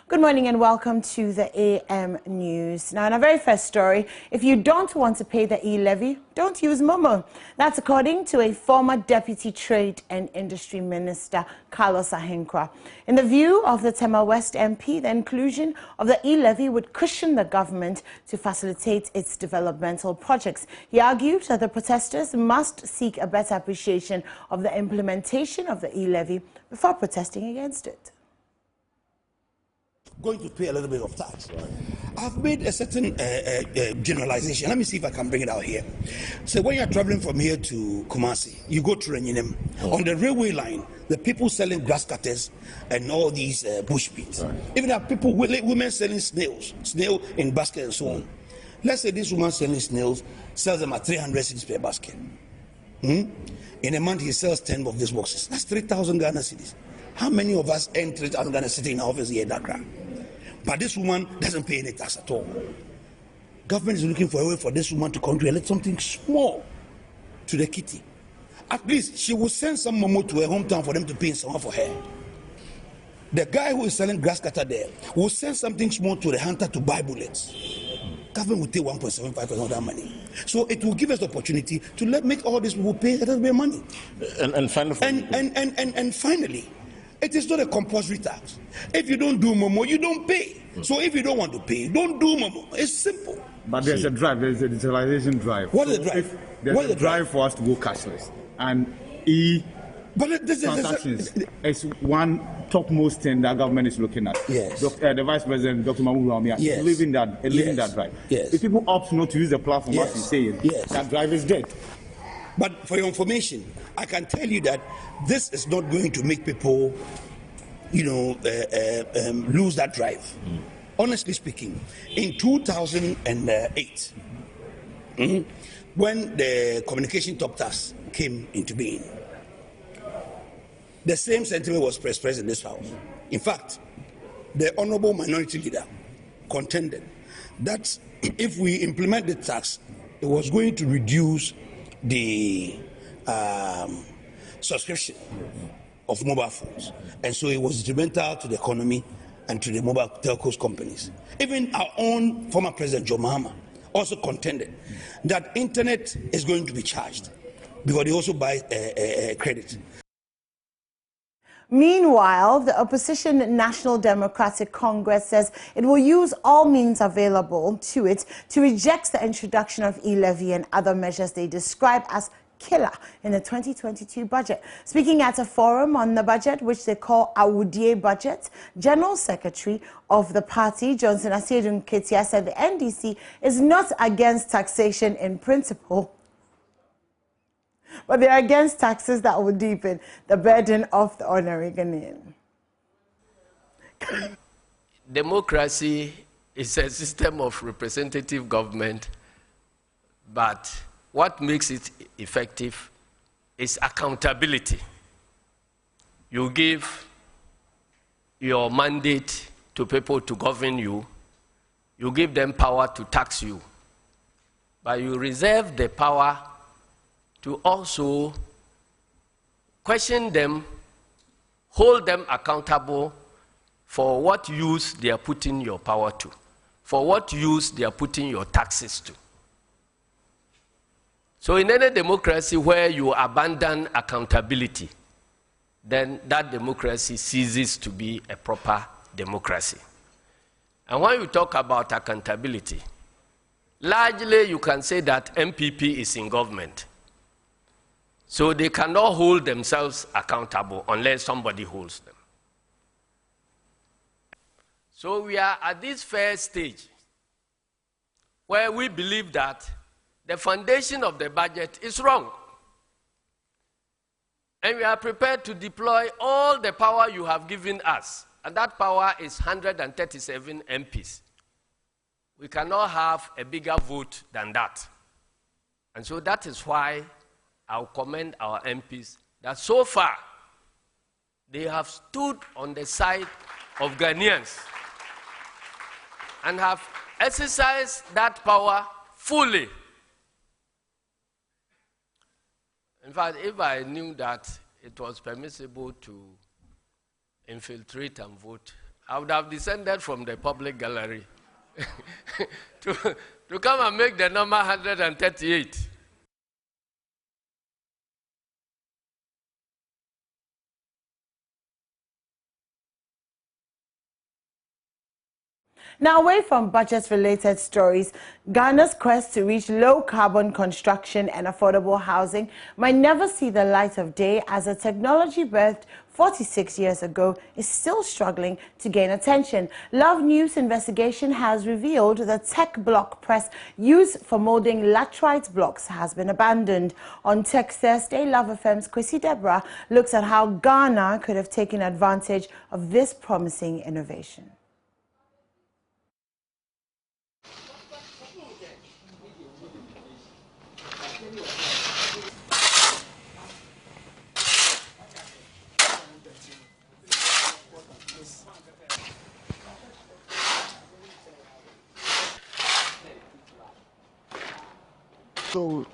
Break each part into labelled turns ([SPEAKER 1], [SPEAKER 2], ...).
[SPEAKER 1] Good morning and welcome to the AM News. Now, in our very first story, if you don't want to pay the E-levy, don't use Momo. That's according to a former Deputy Trade and Industry Minister, Carlos Ahenkwa. In the view of the Tema West MP, the inclusion of the E-levy would cushion the government to facilitate its developmental projects. He argued that the protesters must seek a better appreciation of the implementation of the E-levy before protesting against it.
[SPEAKER 2] Going to pay a little bit of tax. Right. I've made a certain generalization. Let me see if I can bring it out here. So when you're traveling from here to Kumasi, you go to Renyinem. On the railway line, the people selling grass cutters and all these bush meat. Right. Even there are people, women selling snail in basket and so on. Let's say this woman selling snails sells them at 300 cedis per basket. In a month, he sells 10 of these boxes. That's 3,000 Ghana cedis. How many of us earn 3,000 Ghana cedis in our office here in Accra? But this woman doesn't pay any tax at all. Government is looking for a way for this woman to contribute something small to the kitty. At least she will send some momo to her hometown for them to pay someone for her. The guy who is selling grass cutter there will send something small to the hunter to buy bullets. Government will take 1.75% of that money. So it will give us the opportunity to make all these people pay a little bit of money. And finally, it is not a compulsory tax. If you don't do Momo, you don't pay. So if you don't want to pay, don't do Momo. It's simple.
[SPEAKER 3] But there's a drive, there's a digitalization drive.
[SPEAKER 2] What is the drive?
[SPEAKER 3] There's a drive for us to go cashless. And transactions is one topmost thing that government is looking at.
[SPEAKER 2] Yes.
[SPEAKER 3] The Vice President, Dr. Mahmoud Ramia, is leaving that drive.
[SPEAKER 2] Yes.
[SPEAKER 3] If people opt not to use the platform, as he's saying, that drive is dead.
[SPEAKER 2] But for your information, I can tell you that this is not going to make people, lose that drive. Honestly speaking, in 2008, when the communication top tax came into being, the same sentiment was expressed in this house. In fact, the honorable minority leader contended that if we implement the tax, it was going to reduce the subscription of mobile phones, and so it was detrimental to the economy and to the mobile telcos companies. Even our own former president Joe Mahama also contended that internet is going to be charged because they also buy credit.
[SPEAKER 1] Meanwhile, the opposition National Democratic Congress says it will use all means available to it to reject the introduction of E-levy and other measures they describe as killer in the 2022 budget. Speaking at a forum on the budget, which they call Awudie Budget, General Secretary of the party, Johnson Asiedu Nketia, said the NDC is not against taxation in principle, but they are against taxes that will deepen the burden of the ordinary Ghanaian.
[SPEAKER 4] Democracy is a system of representative government, but what makes it effective is accountability. You give your mandate to people to govern you, you give them power to tax you, but you reserve the power to also question them, hold them accountable for what use they are putting your power to, for what use they are putting your taxes to. So in any democracy where you abandon accountability, then that democracy ceases to be a proper democracy. And when you talk about accountability, largely you can say that MPP is in government. So they cannot hold themselves accountable unless somebody holds them. So we are at this first stage where we believe that the foundation of the budget is wrong. And we are prepared to deploy all the power you have given us. And that power is 137 MPs. We cannot have a bigger vote than that. And so that is why I'll commend our MPs that so far they have stood on the side of Ghanaians and have exercised that power fully. In fact, if I knew that it was permissible to infiltrate and vote, I would have descended from the public gallery to come and make the number 138.
[SPEAKER 1] Now, away from budget-related stories, Ghana's quest to reach low-carbon construction and affordable housing might never see the light of day, as a technology birthed 46 years ago is still struggling to gain attention. Love News investigation has revealed the tech block press used for molding laterite blocks has been abandoned. On Tech Thursday, Love FM's Kwesi Deborah looks at how Ghana could have taken advantage of this promising innovation.
[SPEAKER 5] So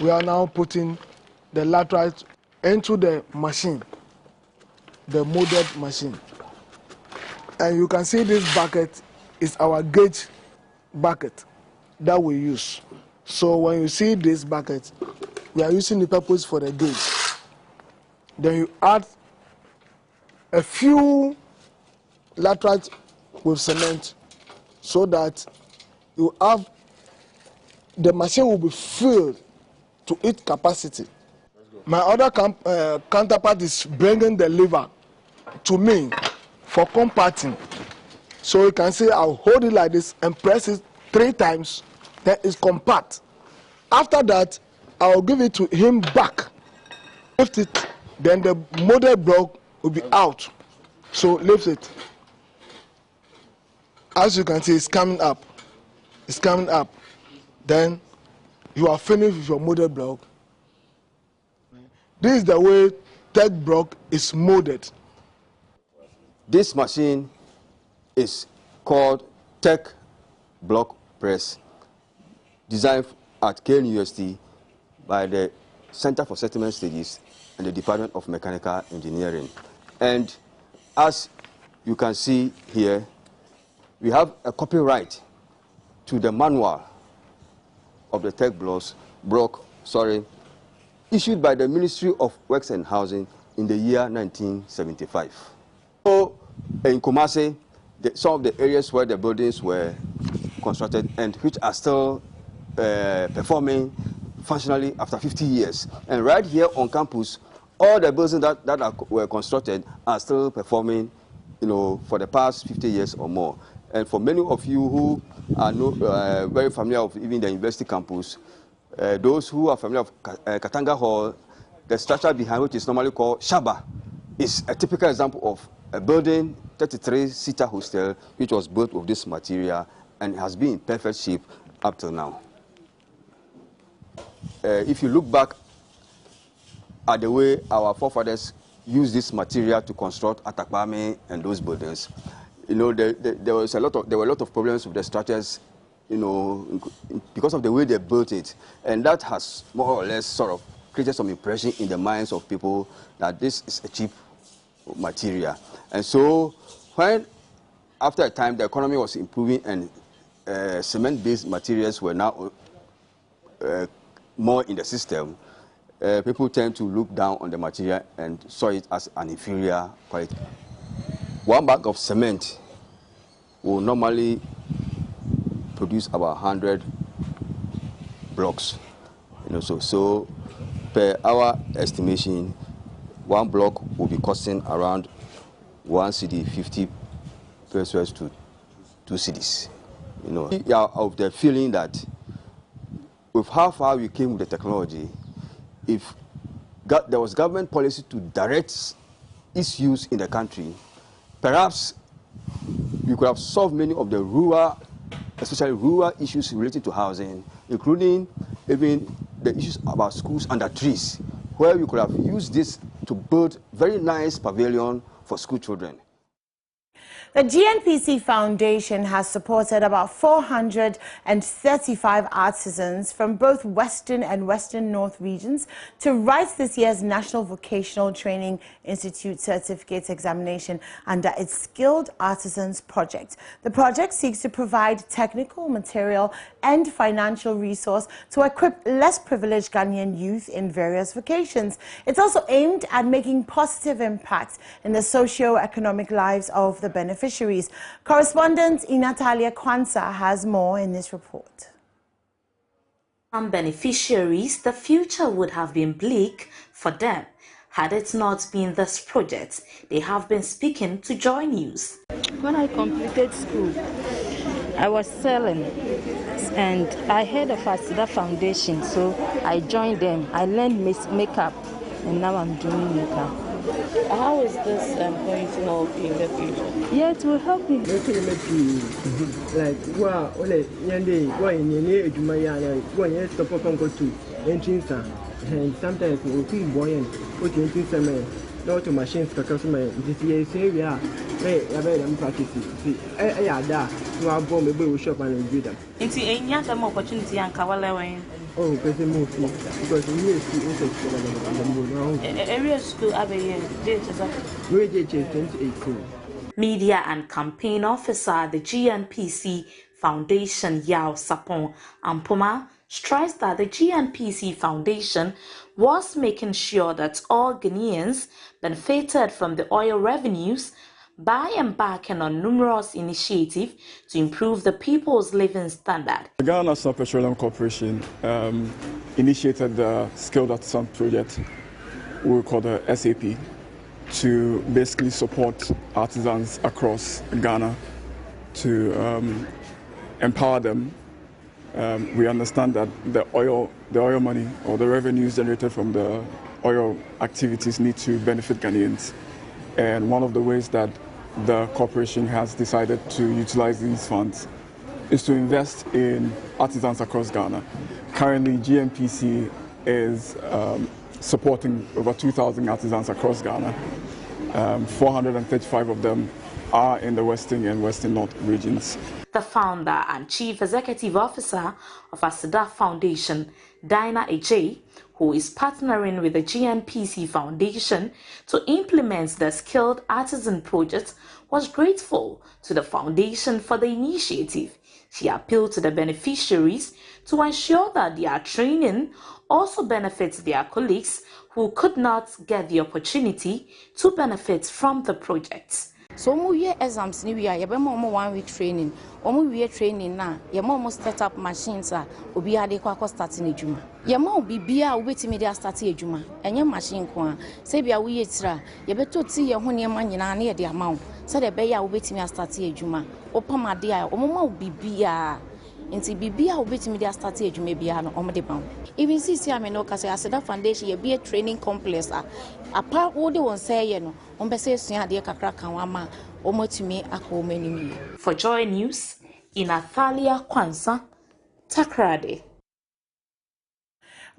[SPEAKER 5] we are now putting the laterite into the machine, the molded machine. And you can see this bucket is our gauge bucket that we use. So when you see this bucket, we are using the purpose for the gauge. Then you add a few laterite with cement so that you have the machine will be filled to its capacity. My other counterpart is bringing the lever to me for compacting. So you can see I'll hold it like this and press it 3 times, then it's compact. After that, I'll give it to him back. Lift it, then the molded block will be out. So lift it. As you can see, it's coming up. It's coming up. Then you are finished with your molded block. This is the way tech block is molded.
[SPEAKER 6] This machine is called Tech Block Press, designed at KNUST by the Center for Settlement Studies and the Department of Mechanical Engineering. And as you can see here, we have a copyright to the manual of the tech block, issued by the Ministry of Works and Housing in the year 1975. So in Kumasi, some of the areas where the buildings were constructed and which are still performing functionally after 50 years. And right here on campus, all the buildings that were constructed are still performing, for the past 50 years or more. And for many of you who are very familiar with even the university campus, those who are familiar with Katanga Hall, the structure behind which is normally called Shaba is a typical example of a building, 33-seater hostel, which was built with this material and has been in perfect shape up till now. If you look back at the way our forefathers used this material to construct Atakpame and those buildings, there were a lot of problems with the structures, because of the way they built it, and that has more or less sort of created some impression in the minds of people that this is a cheap material. And so, when after a time the economy was improving and cement-based materials were now more in the system, people tend to look down on the material and saw it as an inferior quality. 1 bag of cement will normally produce about 100 blocks. So per our estimation, 1 block will be costing around 1 cedi 50 pesos to 2 cedis. We are of the feeling that with how far we came with the technology, if there was government policy to direct its use in the country, perhaps we could have solved many of the rural, especially rural issues related to housing, including even the issues about schools under trees, where we could have used this to build very nice pavilion for school children.
[SPEAKER 1] The GNPC Foundation has supported about 435 artisans from both Western and Western North regions to write this year's National Vocational Training Institute Certificate Examination under its Skilled Artisans project. The project seeks to provide technical, material and financial resource to equip less privileged Ghanaian youth in various vocations. It's also aimed at making positive impacts in the socio-economic lives of the beneficiaries. Correspondent Natalia Kwanzaa has more in this report.
[SPEAKER 7] Some beneficiaries, the future would have been bleak for them had it not been this project. They have been speaking to Joy News.
[SPEAKER 8] When I completed school, I was selling and I heard of ASIDA Foundation, so I joined them. I learned makeup and now I'm doing makeup.
[SPEAKER 9] How is this going to help you in the future?
[SPEAKER 8] Yeah, it will help me.
[SPEAKER 10] Like, wow, and sometimes we feel buoyant, put into some not to machines, because this year, say, yeah, I'm practicing. Yeah, that, you are born, maybe we shop and do them.
[SPEAKER 9] Into any other opportunity and Kawala.
[SPEAKER 10] Oh, because we need to
[SPEAKER 9] area school,
[SPEAKER 7] Media and Campaign Officer at the GNPC Foundation, Yao Sapon Ampoma, stressed that the GNPC Foundation was making sure that all Ghanaians benefited from the oil revenues by embarking on numerous initiatives to improve the people's living standard.
[SPEAKER 11] The Ghana National Petroleum Corporation initiated the Skilled Artisan Project, we call the SAP, to basically support artisans across Ghana to empower them. We understand that the oil money or the revenues generated from the oil activities need to benefit Ghanaians. And one of the ways that the corporation has decided to utilize these funds is to invest in artisans across Ghana. Currently, GNPC is supporting over 2,000 artisans across Ghana. 435 of them are in the Western and Western North regions.
[SPEAKER 7] The founder and chief executive officer of ASIDA Foundation, Dinah Ejay, who is partnering with the GNPC Foundation to implement the Skilled Artisan Project, was grateful to the foundation for the initiative. She appealed to the beneficiaries to ensure that their training also benefits their colleagues who could not get the opportunity to benefit from the project.
[SPEAKER 8] So we exams ni we are 1 week training. We training now. Start up machines obi ade kwa starting ejuma. Bibia obetimi dey start ejuma. Enye machine kwa. Say bia we yetira. Beto ti ye ho niam nyina na ye dey amount. Say the be ya obetimi start ejuma. Opamade a omoma bibia. Inti bibia obetimi dey start ejuma bia no omde ban. Even see me no ka say ASIDA Foundation ye be a training complex apart wo dey won say ye no ombese sua de kakra kan wa ma omotumi akomenimi.
[SPEAKER 7] For Joy News, Natalia Kwanzaa, Takrade.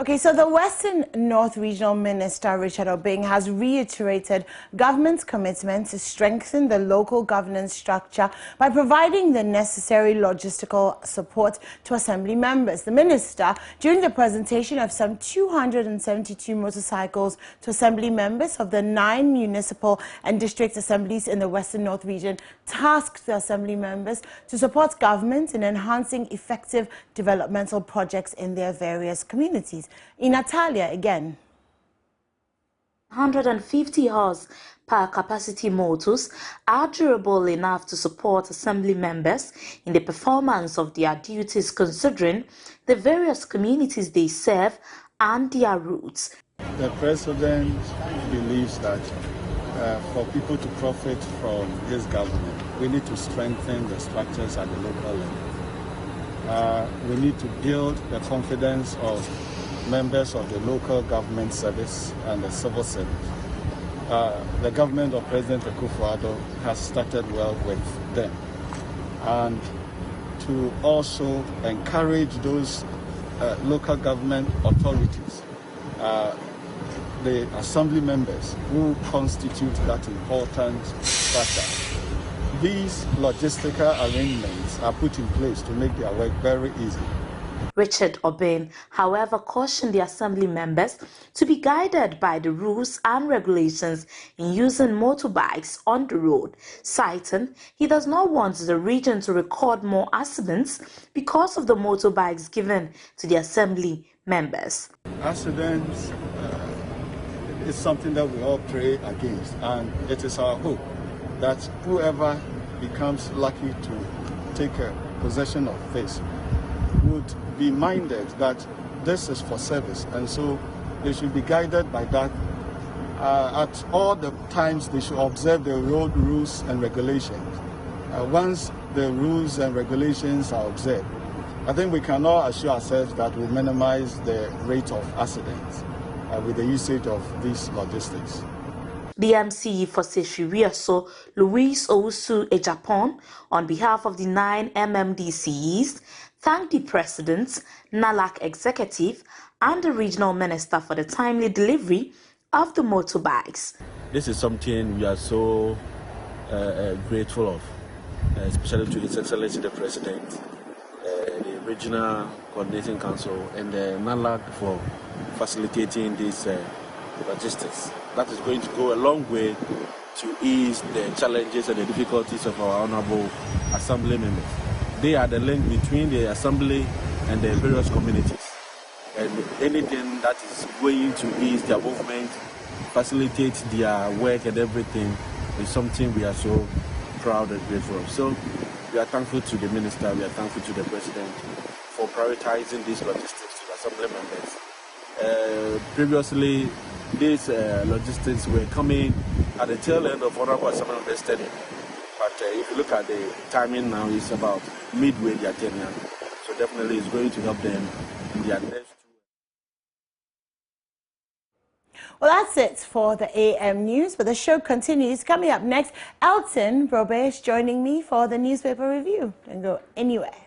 [SPEAKER 1] Okay, so the Western North Regional Minister, Richard Obeng, has reiterated government's commitment to strengthen the local governance structure by providing the necessary logistical support to assembly members. The minister, during the presentation of some 272 motorcycles to assembly members of the 9 municipal and district assemblies in the Western North region, tasked the assembly members to support government in enhancing effective developmental projects in their various communities. In Natalia again.
[SPEAKER 7] 150 horse per capacity motors are durable enough to support assembly members in the performance of their duties, considering the various communities they serve and their routes.
[SPEAKER 12] The president believes that for people to profit from his government, we need to strengthen the structures at the local level. We need to build the confidence of members of the local government service and the civil service. The government of President Akufo-Addo has started well with them. And to also encourage those local government authorities, the assembly members who constitute that important structure, these logistical arrangements are put in place to make their work very easy.
[SPEAKER 7] Richard Obin, however, cautioned the assembly members to be guided by the rules and regulations in using motorbikes on the road, citing he does not want the region to record more accidents because of the motorbikes given to the assembly members.
[SPEAKER 12] Accidents is something that we all pray against, and it is our hope that whoever becomes lucky to take possession of this would be minded that this is for service, and so they should be guided by that. At all the times they should observe the road rules and regulations. Once the rules and regulations are observed, I think we can all assure ourselves that we minimize the rate of accidents with the usage of these logistics.
[SPEAKER 7] The MC for Seshiriaso, Louise Owusu Ejapon, on behalf of the 9 MMDCs, thanked the President, NALAC Executive, and the Regional Minister for the timely delivery of the motorbikes.
[SPEAKER 13] This is something we are so grateful of, especially to His Excellency the President, the Regional Coordinating Council, and the NALAC for facilitating this logistics. That is going to go a long way to ease the challenges and the difficulties of our honorable assembly members. They are the link between the assembly and the various communities. And anything that is going to ease their movement, facilitate their work and everything is something we are so proud and grateful of. So we are thankful to the Minister, we are thankful to the President for prioritizing these logistics to the assembly members. Previously, these logistics were coming at the tail end of Honorable Assembly Members' tenure. But if you look at the timing now, it's about midway their tenure. So definitely it's going to help them in their next.
[SPEAKER 1] Well, that's it for the AM News, but the show continues. Coming up next, Elton Robe is joining me for the newspaper review. Don't go anywhere.